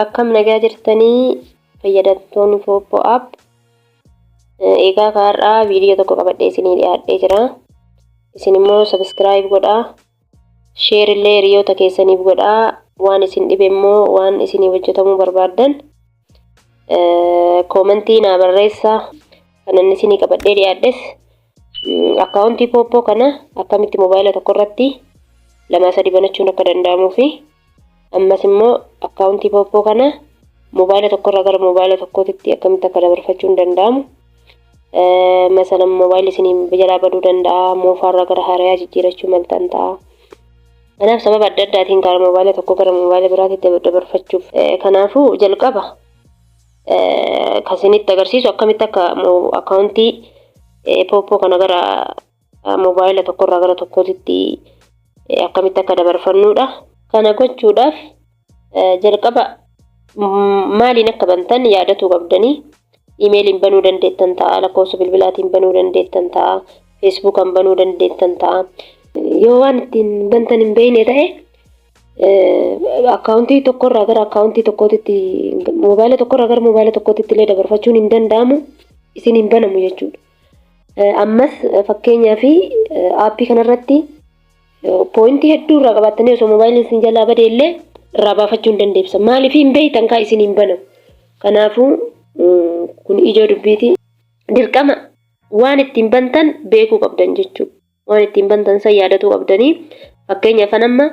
Akkam nagaa jirtanii fayyadamtoonni Poppo app. Egaa kaarraa viidiyoo tokko qabadhee isinii dhiyaadhee jira. Isin immoo subscribe godhaa. Share illee hiriyoota keessaniif godhaa. Waan isin dhibe immoo waan isinii hojjetamuu barbaaddan commentii naa barreessaa. Kanan isinii qabadhee dhiyaadhes akkaawuntii Poppo kana akkamitti mobaayila tokko irratti 2-3 banachuun akka danda'amuu fi ammas immoo akkaawuntii Poppo kana mobaayila tokko irraa gara mobaayila tokkootti akkamitti akka dabarfachuun danda'amu. Masalan mobaayilli isin jalaa baduu danda'a, moofaarraa gara haarayaa jijjiirachuu maltan ta'a. Kanaaf sababa adda addaatiin gara mobaayila tokko gara mobaayila biraatti dabarfachuuf kanaafuu jalqaba kasinitti agarsiisu akkamitti akka akkaawuntii Poppo kana gara mobaayila tokko irraa gara tokkootti akkamitti akka dabarfannuudha. Kana gochuudhaaf jalqaba maaliin akka bantan yaadachuu qabdanii. Emailiin banuu dandeettan ta'a, lakkoofsa bilbilaatiin banuu dandeettan ta'a, feesbuukaan banuu dandeettan ta'a. Yoo waan ittiin bantan hin beekne ta'e akkaawuntii tokko irraa gara akkaawuntii tokkootti mobaayila tokko irraa gara mobaayila tokkootti illee dabarfachuun hin danda'amu, isin hin banamu jechuudha. Ammas fakkeenyaaf aappii kanarratti poointii hedduu irraa qabaattanii osoo mobaayilli isin jalaa badee illee irraa baafachuu hin dandeessan. Maaliif hin beektan kaa isin hin banamu. Kanaafuu kun ijoo dubbiiti. Dirqama waan ittiin bantan beekuu qabdan jechuudha. Waan ittiin bantan san yaadachuu qabdanii. Fakkeenyaaf amma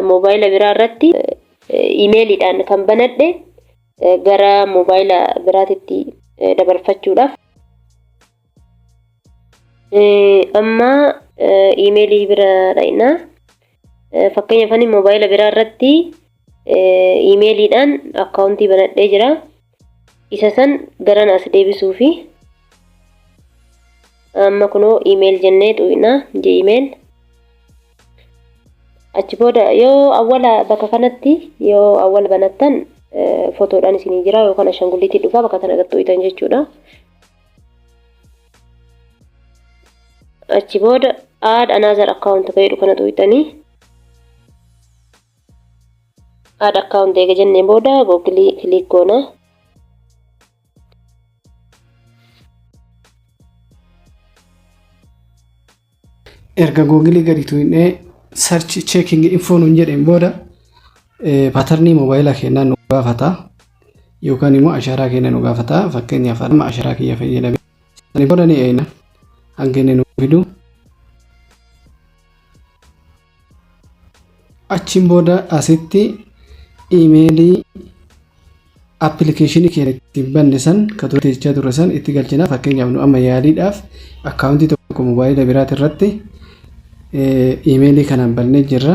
mobaayila biraa irratti imeeliidhaan kan banadhe gara mobaayila biraatti dabarfachuudhaaf. Amma imeelii biraadha. Fakkeenyaaf ani mobaayila biraa irratti imeeliidhaan akkaawuntii banadhee jira. Isa san gara naas deebisuu fi amma kunoo email jennee xuqna gmail. Achi booda yoo awwala bakka kanatti yoo awwal banattan fotoodhaan isinii jira yookaan ashangulliitii dhufaa bakka kana gattuutan jechuudha. Achi booda add another account fayyadu kana xuqxanii add account eega jennee booda google click goona. Erga Google gadi tuqnee search checking info nuun jedheen booda patternii mobaayila keenyaa nu gaafata yookaan immoo ashaaraa keenya nu gaafata. Fakkeenyaaf amma ashaaraa kiyya fayyadamee sanii booda ni eeyna hangeen nu fidu. Achiin booda asitti imeelii appilikeeshinii keenya ittiin banne san kan tureechaa ture san itti galchina. Fakkeenyaaf nu amma yaaliidhaaf akkaawuntii tokko mobaayila biraati irratti imeelii kanaan bannee jirra.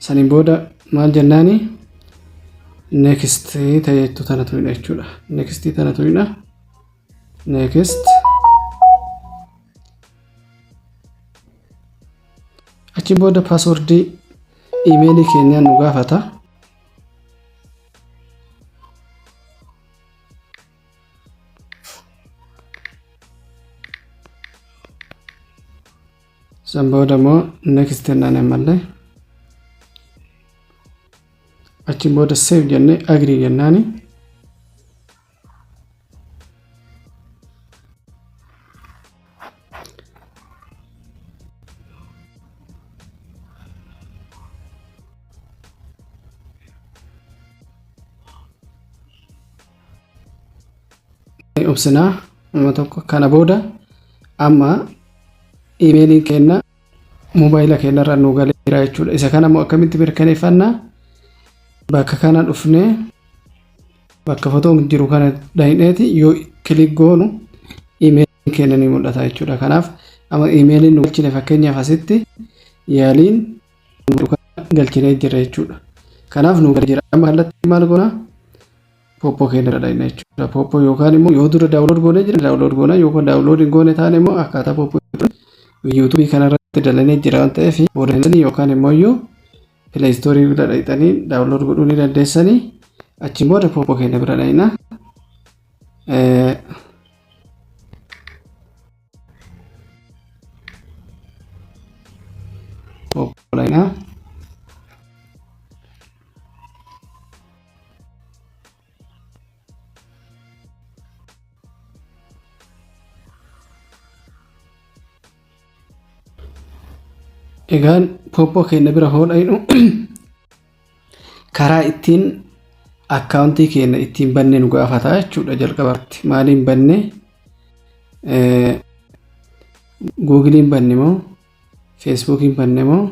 Saniin booda maal jennaani next ta'eetu tana tu'ina jechuudha. Next tana tu'ina. Next. Achiin booda passwordii emailii keenyaa nu gaafata. San booda immoo next jennaan ammallee. Achiin booda save jennee agree jennaani. Obsinaa amma tokko kana booda amma imeeliin keenya mobaayila keenya irraa nu galeera jechuudha. Isa kana immoo akkamitti mirkaneeffannaa? Bakka kana dhufnee bakka fotoon jiru kana dhahineeti yoo kilik goonu imeeliin keenya ni mul'ata jechuudha. Kanaaf amma imeeliin nu galchine fakkeenyaaf asitti yaaliin galchinee jira jechuudha. Kanaaf nu jira amma kallattii maal goona? Poppo keenya irra dhahina jechuudha. Poppo yookaan immoo yoo dura daawunlood goonee jira daawunlood goona yookaan daawunlood hin goone taane immoo akkaataa Poppo yuutuubii kanarratti dalanii jira waan ta'eef boodanii yookaan immoo iyyuu Play Store bira dhaqxanii daawunlood godhuu ni dandeessanii achiin booda Poppoo keenya bira dhaqna. Poppoo dhaqna. Egaan Poppoo keenya bira hodhaynu karaa ittiin akkaawuntii keenya ittiin banne nu gaafata jechuudha. Jalqabatti maaliin banne Googlein banne moo Facebookiin banne moo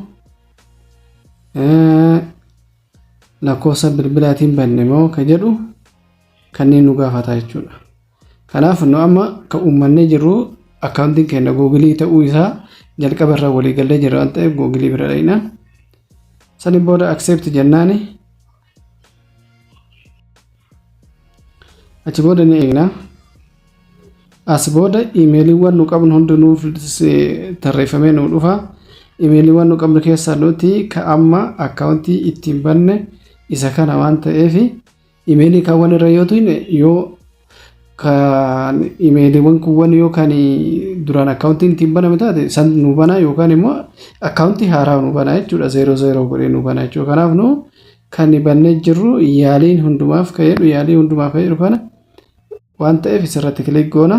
lakkoofsa bilbilaatiin banne moo ka jedhu kanneen nu gaafata jechuudha. Kanaaf nu amma ka uummanne jirru akkaawuntiin keenya Googlee ta'uu isaa jalqaba irraa walii galee jira waan ta'eef Googlee bira dhaqna. Sani booda accept jennaani. Achi booda ni eegna. As booda iimeeliiwwan nu qabnu hundinuu tarreeffamee nu dhufa. Iimeeliiwwan nu qabnu keessaa nuti ka amma akkaawuntii ittiin banne isa kana waan ta'eef iimeelii kaawwan irra yoo kan iimeeliiwwan kuwwan yookaan duraan akkaawuntiin ittiin baname taate san nu banaa yookaan immoo akkaawuntii haaraa nu banaa jechuudha. 00 godhee nu banaa jechuudha. Kanaaf nu kan bannee jirru yaaliin hundumaaf ka'edhu yaalii hundumaaf ka'edhu kana waan ta'eef isirratti kilik goona.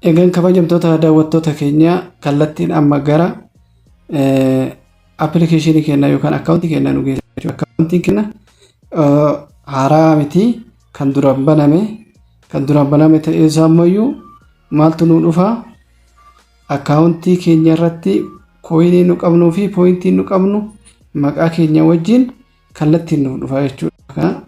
Egaan kabajamtoota daawwattoota keenya kallattiin amma gara application keenya yookaan akkaawuntii keenya nu geessa jechuudha. Akkaawuntiin keenya haaraa miti kan duraan baname ta'ee isaa ammayyuu maaltu nu dhufa akkaawuntii keenya irratti kooyinii nu qabnuu fi pooyintii nu qabnu maqaa keenya wajjin kallattiin nu dhufa jechuudha.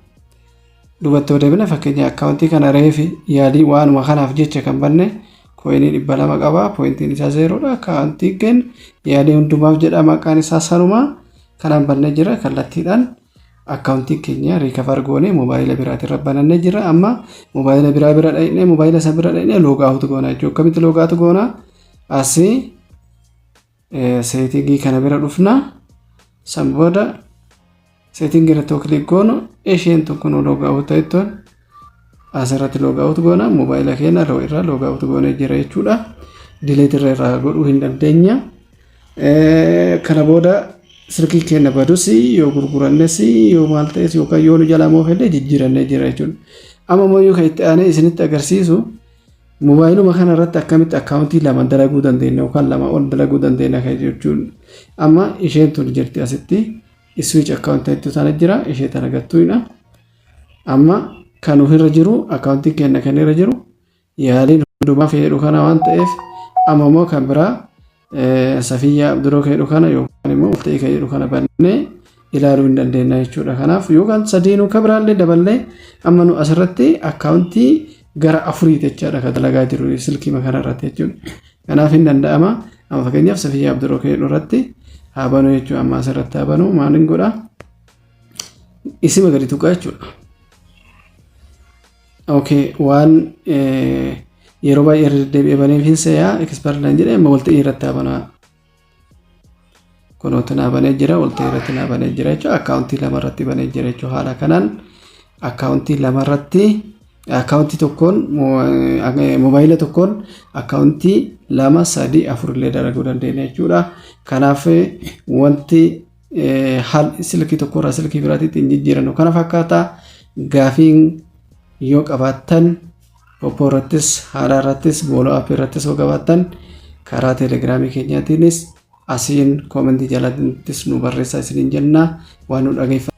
Dubattoo deebina fakkeenya akkaawuntii kana reefi yaalii waanuma kanaaf jecha kan banne kooyinii 200 qaba pooyintiin isaa 0dha. Akkaawuntii keenya yaalii hundumaaf jedha maqaan isaa sanuma kanaan bannee jira. Kallattiidhaan akkaawuntii keenya riikafar goonee moobaayila biraatirra banannee jira. Amma moobaayila biraa bira dhaqnee moobaayila isa bira dhaqnee loogaawutu goona jechuudha. Akkamitti loogaawutu goona? Asii seetingii kana bira dhufna. San booda seetingii irratti kilik goonu isheen tokko nu loogaawutu ta'ettoon asirratti loogaawutu goona. Moobaayila keenya irraa loogaawutu goonee jira jechuudha. Dileet irraa godhuu hin dandeenya. Kana booda silkii keenya badus yoo gurgurannes yoo maal ta'es yookaan yoo nu jalaa moofillee jijjiirannee jira jechuudha. Amma mooyyuu kan itti aanee isinitti agarsiisu moobaayiluma kana irratti akkamitti akkaawuntii lama dalaguu dandeenya yookaan lama ol dalaguu dandeenya kan jechuudha. Amma isheen tun jirti asitti switch akkaawuntii itti sana jira ishee tana gattuudha. Amma kan ofirra jiru akkaawuntii keenya kan irra jiru yaaliin hundumaa fayyadu kana waan ta'eef amma immoo kan biraa Safiyyaa Abduroo kan jedhu kana yookaan immoo Walta'ii kan jedhu kana bannee ilaaluu hin dandeenya jechuudha. Kanaaf yookaan sadiinuu kan biraallee daballee amma nu asirratti akkaawuntii gara 4 jechaadha kan dalagaa jiru silkii kana irratti jechuudha. Kanaaf hin danda'ama. Amma fakkeenyaaf Safiyyaa Abduroo kan jedhu irratti haa banuu jechuudha. Amma asirratti haa banuu maaliin godha? Isima gadi tuqaa jechuudha. Okay, waan yeroo baay'ee deebi'ee baneef hin seeyaa ekspertaan jedhee amma Walta'ii irratti haa banaa. Kunoota naa banee jira Walta'ii irratti naa banee jira jechuudha. Akkaawuntii lama irratti banee jira jechuudha. Haala kanaan akkaawuntii lama irratti akkaawuntii tokkoon moobaayila tokkoon akkaawuntii 2, 3, 4 illee dalaguu dandeenya jechuudha. Kanaaf wanti haal silkii tokko irraa silkii biraatti hin jijjiirannu kana fakkaata. Gaafiin yoo qabaattan Poppoo irrattis haala irrattis booloo aappii irrattis yoo qabaattan karaa teelegiraamii keenyaatiinis asiin koomentii jalaattis nu barreessaa isiniin jenna waan nu dhageeffatan.